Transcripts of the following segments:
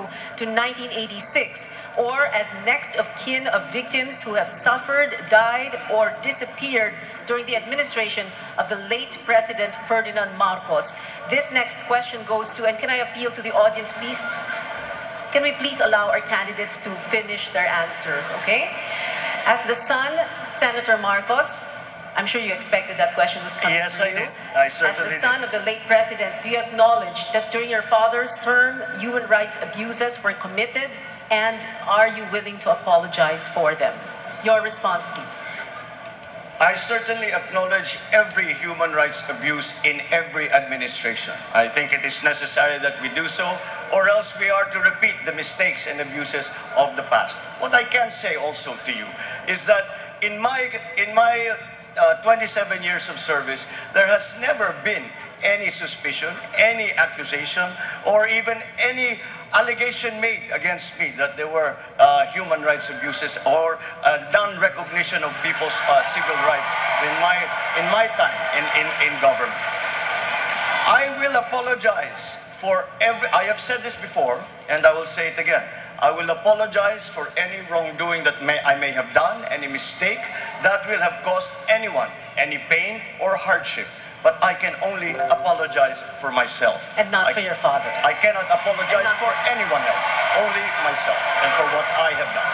to 1986, or as next of kin of victims who have suffered, died, or disappeared during the administration of the late President Ferdinand Marcos. This next question goes to, and can I appeal to the audience, please? Can we please allow our candidates to finish their answers, okay? As the son, Senator Marcos, I'm sure you expected that question was coming Yes, from I you. did. I certainly As the son of the late president, do you acknowledge that during your father's term, human rights abuses were committed, and are you willing to apologize for them? Your response, please. I certainly acknowledge every human rights abuse in every administration. I think it is necessary that we do so, or else we are to repeat the mistakes and abuses of the past. What I can say also to you is that in my 27 years of service, there has never been any suspicion, any accusation, or even any allegation made against me that there were human rights abuses or non-recognition of people's civil rights in my time in government. I will apologize for I have said this before, and I will say it again. I will apologize for any wrongdoing that I may have done, any mistake that will have caused anyone any pain or hardship. But I can only apologize for myself. And not for your father. I cannot apologize for anyone else, only myself and for what I have done.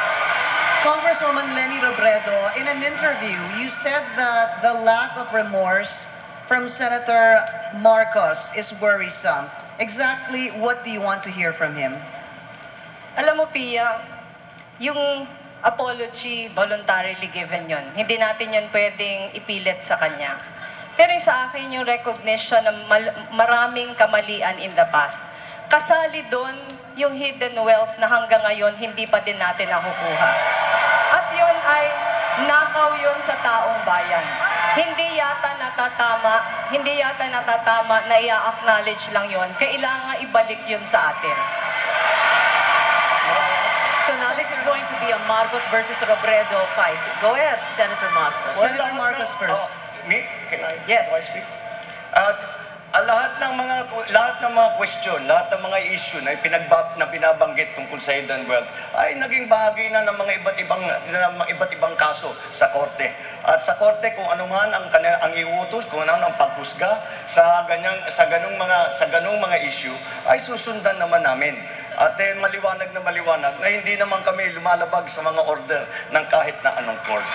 Congresswoman Leni Robredo, in an interview, you said that the lack of remorse from Senator Marcos is worrisome. Exactly what do you want to hear from him? Alam mo, Pia, yung apology voluntarily given yun. Hindi natin yun pwedeng ipilit sa kanya. Pero sa akin yung recognition ng maraming kamalian in the past. Kasali doon yung hidden wealth na hanggang ngayon hindi pa din natin nakukuha. At yun ay nakaw yun sa taong bayan. Hindi yata natatama na i-acknowledge lang yun. Kailangan ibalik yun sa atin. So now this is going to be a Marcos versus Robredo fight. Go ahead, Senator Marcos. Senator Marcos first. Me? Can I? Yes. Do I speak? Lahat ng mga question, lahat ng mga issue na binabanggit tungkol sa hidden wealth ay naging bahagi na ng mga iba't ibang kaso sa korte. At sa korte, kung ano man ang iutos, kung ano ang paghusga sa ganung mga issue, ay susundan naman namin. At maliwanag na hindi naman kami lumalabag sa mga order ng kahit na anong court.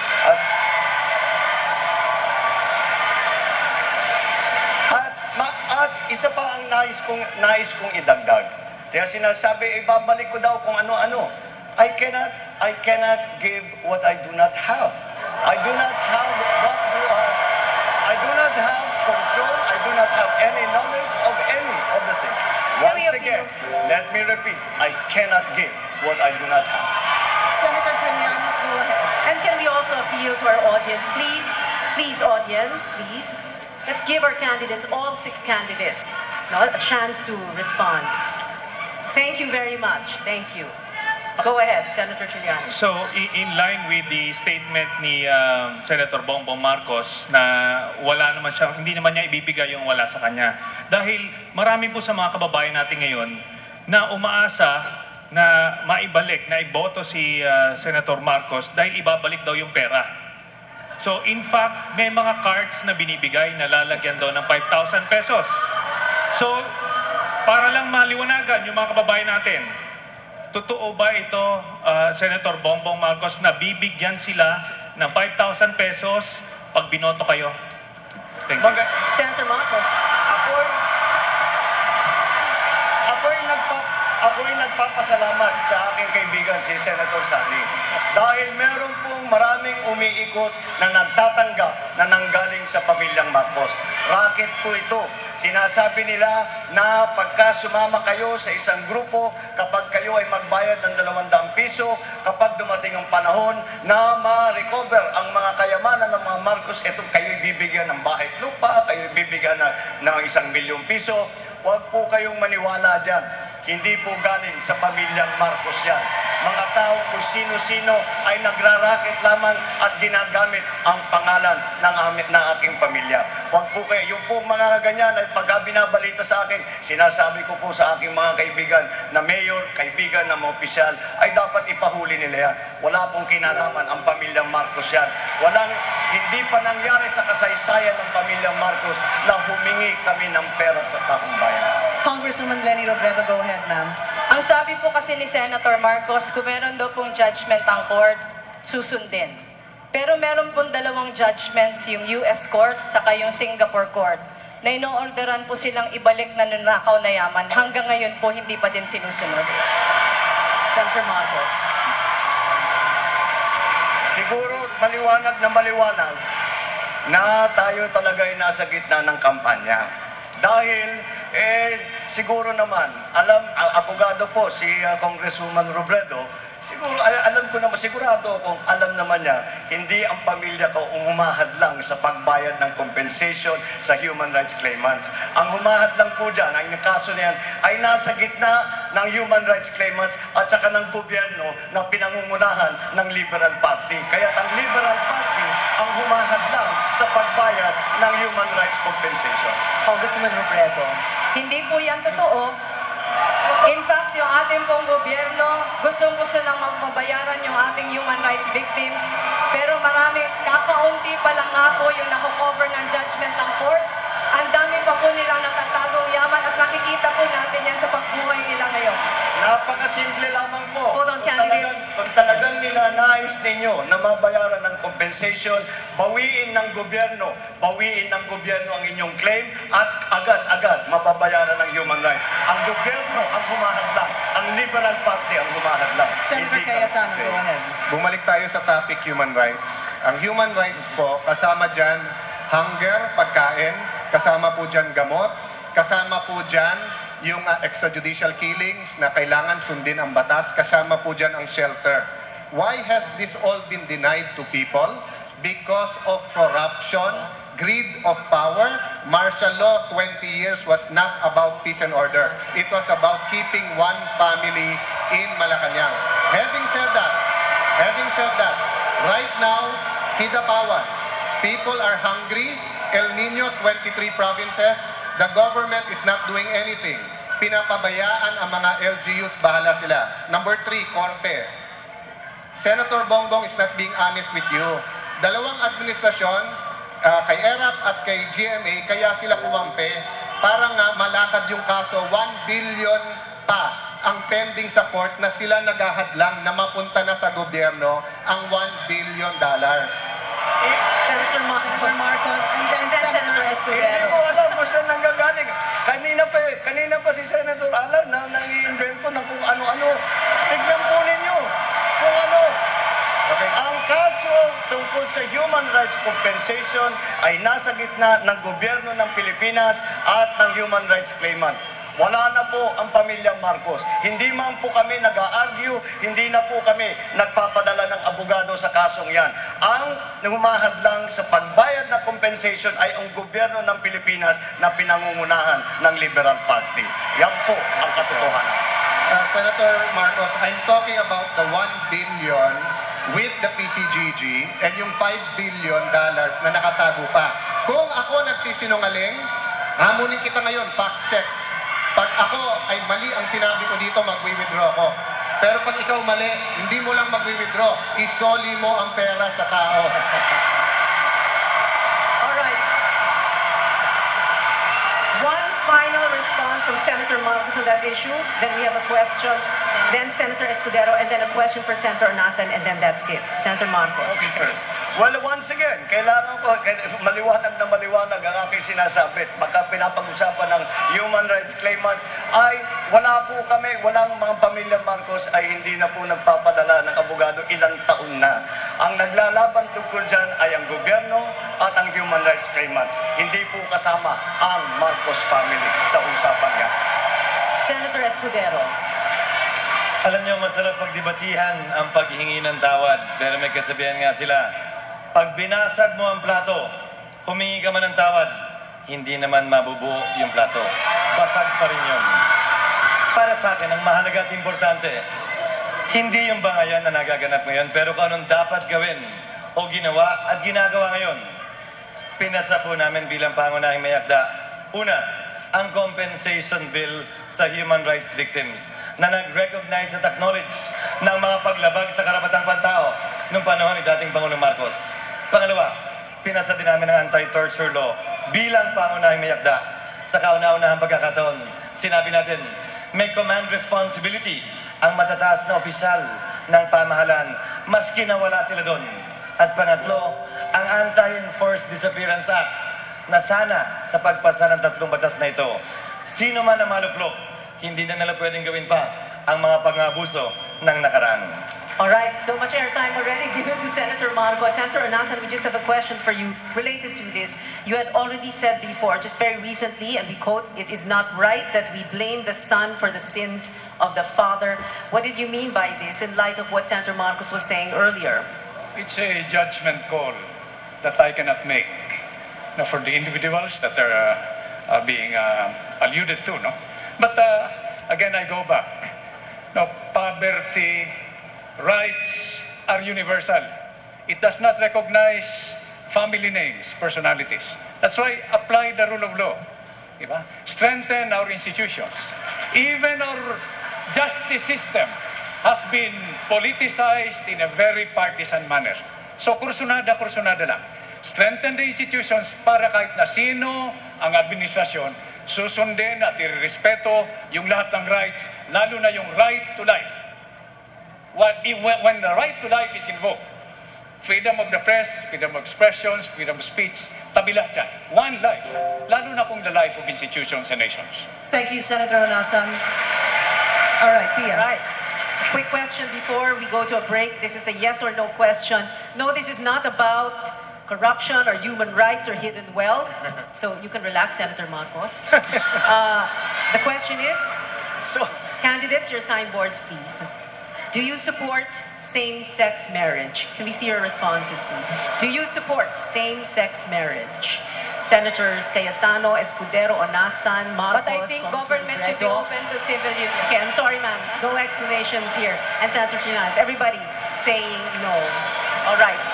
At isa pa ang nais kong idagdag. Kaya sinasabi, ibabalik ko daw kung ano-ano. I cannot give what I do not have. I do not have I do not have control. I do not have any knowledge of any of the things. Once again, let me repeat, I cannot give what I do not have. Senator Trillanes, go ahead. And can we also appeal to our audience, please? Please, audience, please. Let's give our candidates, all 6 candidates, a chance to respond. Thank you very much. Thank you. Go ahead, Senator Trillanes. So, in line with the statement ni Senator Bongbong Marcos na hindi naman niya ibibigay yung wala sa kanya. Dahil marami po sa mga kababayan natin ngayon na umaasa na maibalik, na iboto si Senator Marcos dahil ibabalik daw yung pera. So, in fact, may mga cards na binibigay na lalagyan daw ng 5,000 pesos. So, para lang maliwanagan yung mga kababayan natin, totoo ba ito, Senator Bongbong Marcos, na bibigyan sila ng 5,000 pesos pag binoto kayo? Thank you. Senator Marcos. Ako'y nagpapasalamat sa aking kaibigan si Senator Sani dahil meron pong maraming umiikot na nagtatanggap na nanggaling sa pamilyang Marcos. Racket po ito. Sinasabi nila na pagka sumama kayo sa isang grupo, kapag kayo ay magbayad ng 200 piso, kapag dumating ang panahon na ma-recover ang mga kayamanan ng mga Marcos, ito kayo'y bibigyan ng bahay at lupa, kayo'y bibigyan ng 1,000,000 piso. Huwag po kayong maniwala dyan. Hindi po galing sa pamilyang Marcos yan. mga tao kung sino-sino ay nagraraket lamang at ginagamit ang pangalan ng aking pamilya. Huwag po kayo, yung po mga ganyan ay pagka binabalita sa akin, sinasabi ko po sa aking mga kaibigan na mayor, kaibigan ng mga opisyal, ay dapat ipahuli nila yan. Wala pong kinalaman ang pamilyang Marcos yan. Hindi pa nangyari sa kasaysayan ng pamilyang Marcos na humingi kami ng pera sa taong bayan. Congresswoman Lenny Robredo, go ahead, ma'am. Ang sabi po kasi ni Senator Marcos, kung meron daw pong judgment ang court, susundin. Pero meron pong dalawang judgments, yung US court, saka yung Singapore court, na ino-orderan po silang ibalik na nanakaw na yaman. Hanggang ngayon po, hindi pa din sinusunod. Senator Marcos. Siguro maliwanag na tayo talaga ay nasa gitna ng kampanya. Dahil, siguro naman, abogado po si Congresswoman Robredo, siguro, alam ko naman, sigurado kung alam naman niya, hindi ang pamilya ko humahadlang sa pagbayad ng compensation sa human rights claimants. Ang humahadlang po dyan, ang kaso niyan, ay nasa gitna ng human rights claimants at saka ng gobyerno na pinangungunahan ng Liberal Party. Kaya ang Liberal Party ang humahadlang sa pagbayad ng human rights compensation. Congressman Robredo. Hindi po yan totoo. In fact, yung ating pong gobyerno, gustong-gusto nang mabayaran yung ating human rights victims. Pero marami, kakaunti pa lang nga po yung nakocover ng judgment ng court. Ang dami pa po nilang natatagong yaman at nakikita po natin yan sa pagbuhay nila ngayon. Napakasimple lamang po. Hold on, candidates. Kung talagang ninanais ninyo na mabayaran ng compensation, bawiin ng gobyerno ang inyong claim at agad-agad mababayaran ng human rights. Ang gobyerno ang humahadlang, ang Liberal Party ang humahadlang. Senator Cayetano, go ahead. Bumalik tayo sa topic human rights. Ang human rights po, kasama dyan hunger, pagkain, kasama po dyan gamot, kasama po dyan yung extrajudicial killings na kailangan sundin ang batas, kasama po dyan ang shelter. Why has this all been denied to people? Because of corruption, greed of power. Martial law 20 years was not about peace and order. It was about keeping one family in Malacanang. Having said that, right now, Kidapawan, people are hungry. El Nino, 23 provinces. The government is not doing anything. Pinapabayaan ang mga LGUs, bahala sila. Number 3, Korte. Senator Bongbong is not being honest with you. Dalawang administrasyon, kay ERAP at kay GMA, kaya sila kumampi para nga malakad yung kaso. 1 billion pa ang pending sa court na sila naghahadlang na mapunta na sa gobyerno ang $1 billion. Senator Marcos, and then Senator Hindi Escudero. ko alam kung saan nanggagaling. Kanina pa si Senator Alan na nang-iimbento ng kung ano-ano. Tignan po ninyo kung ano. Okay. Ang kaso tungkol sa human rights compensation ay nasa gitna ng gobyerno ng Pilipinas at ng human rights claimants. Wala na po ang pamilyang Marcos. Hindi man po kami nag-a-argue, hindi na po kami nagpapadala ng abogado sa kasong yan. Ang humahadlang sa pagbayad na compensation ay ang gobyerno ng Pilipinas na pinangungunahan ng Liberal Party. Yan po ang katotohanan. Senator Marcos, I'm talking about the 1 billion with the PCGG and yung $5 billion na nakatago pa. Kung ako nagsisinungaling, hamunin kita ngayon, fact check. Pag ako ay mali ang sinabi ko dito, magwi-withdraw ako. Pero pag ikaw mali, hindi mo lang magwi-withdraw, isoli mo ang pera sa tao. Alright. One final response from Senator Marcos on that issue. Then we have a question. Then Senator Escudero, and then a question for Senator Nasan, and then that's it. Senator Marcos first. Well, once again, kailangan ko, maliwanag ang aking sinasabi. Pagka pinapag-usapan ng human rights claimants, ay walang mga pamilya Marcos ay hindi na po nagpapadala ng abogado ilang taon na. Ang naglalaban tungkol dyan ay ang gobyerno at ang human rights claimants. Hindi po kasama ang Marcos family sa usapan yan. Senator Escudero. Alam niyo, masarap pagdebatihan ang paghihingi ng tawad. Pero may kasabihan nga sila, pag binasag mo ang plato, humingi ka man ng tawad, hindi naman mabubuo yung plato. Basag pa rin yun. Para sa akin, ang mahalaga at importante, Hindi yung bangayan na nagaganap ngayon, pero kung anong dapat gawin o ginawa at ginagawa ngayon. Pinasa po namin bilang pangunahing may akda. Una, ang compensation bill sa human rights victims na nag-recognize at acknowledge ng mga paglabag sa karapatang pantao noong panahon ni dating Pangulong Marcos. Pangalawa, pinasa din namin ang anti-torture law bilang pangunahing may akda. Sa kauna-unahang pagkakataon, sinabi natin, may command responsibility ang matataas na opisyal ng pamahalaan, maski na wala sila doon. At pangatlo, ang Anti-Enforced Disappearance Act na sana sa pagpasa ng 3 batas na ito, sino man ang maluklok, hindi na nila pwedeng gawin pa ang mga pang-abuso ng nakaraan. All right, so much airtime already given to Senator Marcos. Senator Anasan, we just have a question for you related to this. You had already said before, just very recently, and we quote, "It is not right that we blame the son for the sins of the father." What did you mean by this in light of what Senator Marcos was saying earlier? It's a judgment call that I cannot make for the individuals that are being alluded to. No? But again, I go back. No, poverty, rights are universal. It does not recognize family names, personalities. That's why apply the rule of law. Diba? Strengthen our institutions. Even our justice system has been politicized in a very partisan manner. So kursunada lang. Strengthen the institutions para kahit na sino ang administrasyon, susundin at irespeto yung lahat ng rights, lalo na yung right to life. When the right to life is invoked, freedom of the press, freedom of expressions, freedom of speech, tabi lahat yan. One life, lalo na kung the life of institutions and nations. Thank you, Senator Anasan. All right, Pia. Right. A quick question before we go to a break. This is a yes or no question. No, this is not about corruption or human rights or hidden wealth. So you can relax, Senator Marcos. The question is, candidates, your signboards, please. Do you support same-sex marriage? Can we see your responses, please? Do you support same-sex marriage? Senators Cayetano, Escudero, Anasan, Marcos, But I think Congressman government should be Robredo. open to civil unions. Okay, I'm sorry, ma'am. No explanations here. And Senator Trinas, everybody saying no. All right.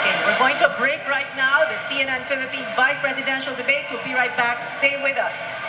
Okay, we're going to a break right now. The CNN Philippines Vice Presidential Debates will be right back. Stay with us.